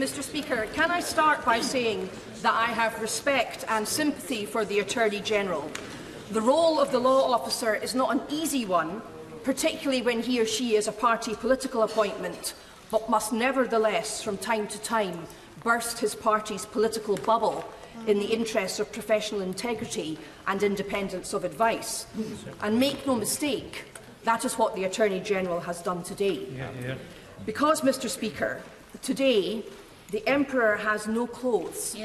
Mr. Speaker, can I start by saying that I have respect and sympathy for the Attorney-General. The role of the law officer is not an easy one, particularly when he or she is a party political appointment, but must nevertheless, from time to time, burst his party's political bubble in the interests of professional integrity and independence of advice. And make no mistake, that is what the Attorney-General has done today. Because, Mr. Speaker, today the Emperor has no clothes.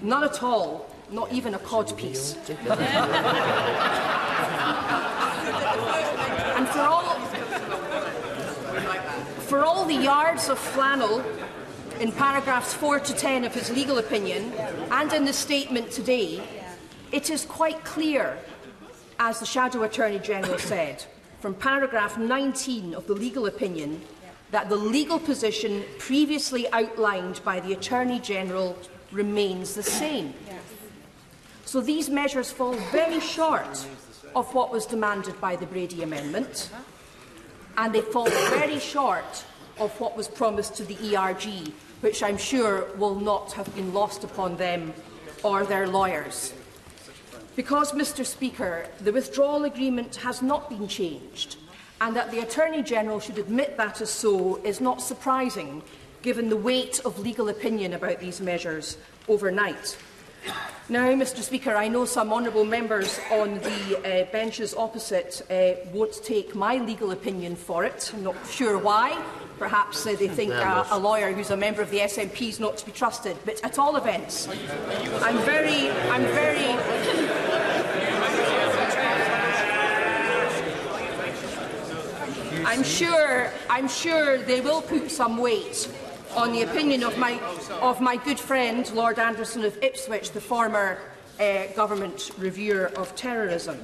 None at all, not even a codpiece. And for all the yards of flannel in paragraphs 4 to 10 of his legal opinion and in the statement today, it is quite clear, as the Shadow Attorney-General said, from paragraph 19 of the legal opinion, that the legal position previously outlined by the Attorney-General remains the same. So these measures fall very short of what was demanded by the Brady Amendment, and they fall very short of what was promised to the ERG, which I'm sure will not have been lost upon them or their lawyers. Because, Mr. Speaker, the withdrawal agreement has not been changed, and that the Attorney-General should admit that is so is not surprising, given the weight of legal opinion about these measures overnight. Now, Mr. Speaker, I know some honourable members on the benches opposite won't take my legal opinion for it. I'm not sure why. Perhaps they think a lawyer who's a member of the SNP is not to be trusted. But at all events, I'm sure they will put some weight on the opinion of my good friend Lord Anderson of Ipswich, the former government reviewer of terrorism.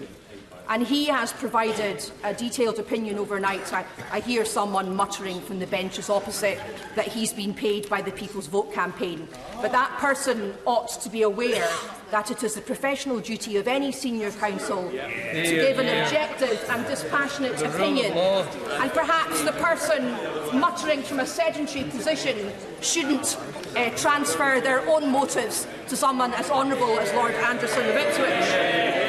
And he has provided a detailed opinion overnight. I hear someone muttering from the benches opposite that he's been paid by the People's Vote campaign. But that person ought to be aware that it is the professional duty of any senior counsel to give an objective and dispassionate opinion. And perhaps the person muttering from a sedentary position shouldn't transfer their own motives to someone as honourable as Lord Anderson of Ipswich.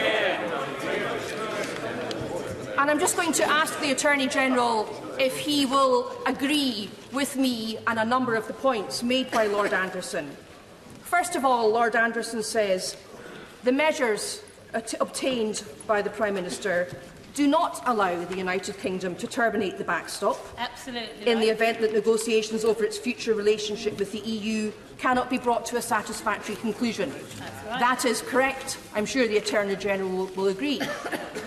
And I'm just going to ask the Attorney-General if he will agree with me and a number of the points made by Lord Anderson. First of all, Lord Anderson says the measures obtained by the Prime Minister do not allow the United Kingdom to terminate the backstop in the event that negotiations over its future relationship with the EU cannot be brought to a satisfactory conclusion. That is correct. I'm sure the Attorney-General will agree.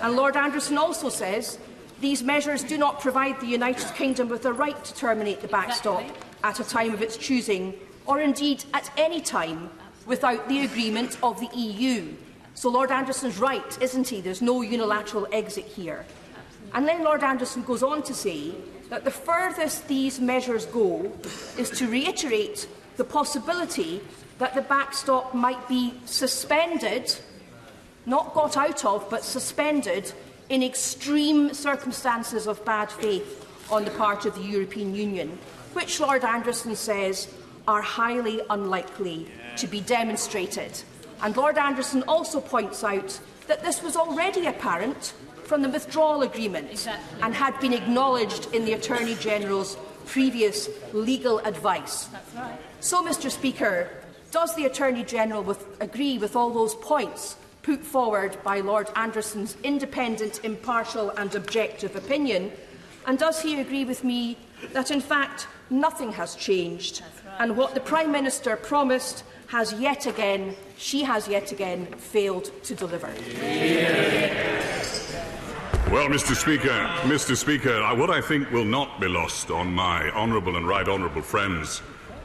And Lord Anderson also says these measures do not provide the United Kingdom with the right to terminate the backstop at a time of its choosing, or indeed at any time, without the agreement of the EU. So Lord Anderson's right, isn't he? There's no unilateral exit here. And then Lord Anderson goes on to say that the furthest these measures go is to reiterate the possibility that the backstop might be suspended, not got out of, but suspended in extreme circumstances of bad faith on the part of the European Union, which Lord Anderson says are highly unlikely to be demonstrated. And Lord Anderson also points out that this was already apparent from the withdrawal agreement and had been acknowledged in the Attorney-General's previous legal advice. So, Mr. Speaker, does the Attorney-General agree with all those points put forward by Lord Anderson's independent, impartial and objective opinion? And does he agree with me that, in fact, nothing has changed and what the Prime Minister promised has yet again, failed to deliver? Well, Mr. Speaker, what I think will not be lost on my honourable and right honourable friends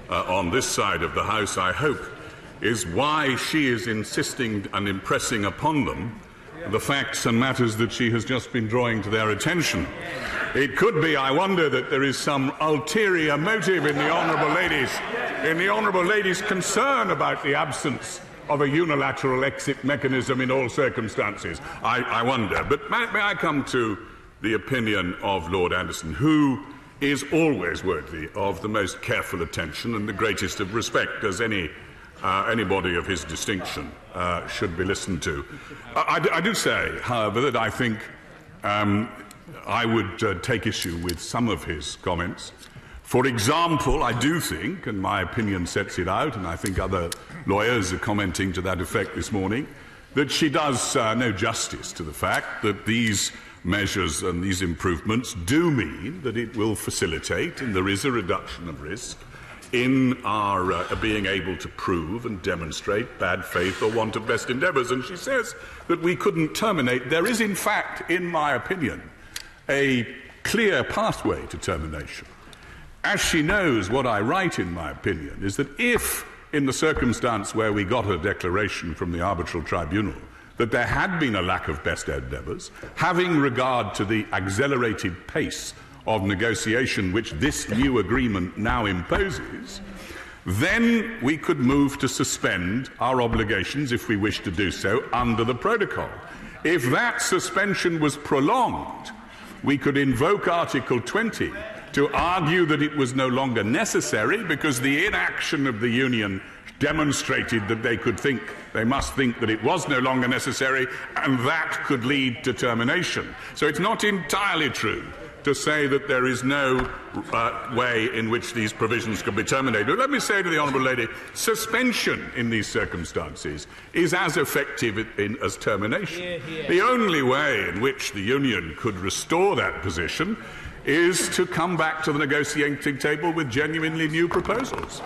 on this side of the House, I hope, is why she is insisting and impressing upon them the facts and matters that she has just been drawing to their attention. It could be, I wonder, that there is some ulterior motive in the honourable lady's concern about the absence of a unilateral exit mechanism in all circumstances. I wonder. But may I come to the opinion of Lord Anderson, who is always worthy of the most careful attention and the greatest of respect, as anybody of his distinction should be listened to. I do say, however, that I think I would take issue with some of his comments. For example, I do think, and my opinion sets it out, and I think other lawyers are commenting to that effect this morning, that she does no justice to the fact that these measures and these improvements do mean that it will facilitate, and there is a reduction of risk in our being able to prove and demonstrate bad faith or want of best endeavours. And she says that we couldn't terminate. There is, in fact, in my opinion, a clear pathway to termination. As she knows, what I write, in my opinion, is that if, in the circumstance where we got a declaration from the arbitral tribunal that there had been a lack of best endeavours, having regard to the accelerated pace of negotiation which this new agreement now imposes, then we could move to suspend our obligations, if we wish to do so, under the protocol. If that suspension was prolonged, we could invoke Article 20 to argue that it was no longer necessary because the inaction of the Union demonstrated that they must think that it was no longer necessary, and that could lead to termination. So it's not entirely true to say that there is no way in which these provisions can be terminated. But let me say to the Honourable Lady, suspension in these circumstances is as effective as termination. The only way in which the Union could restore that position is to come back to the negotiating table with genuinely new proposals.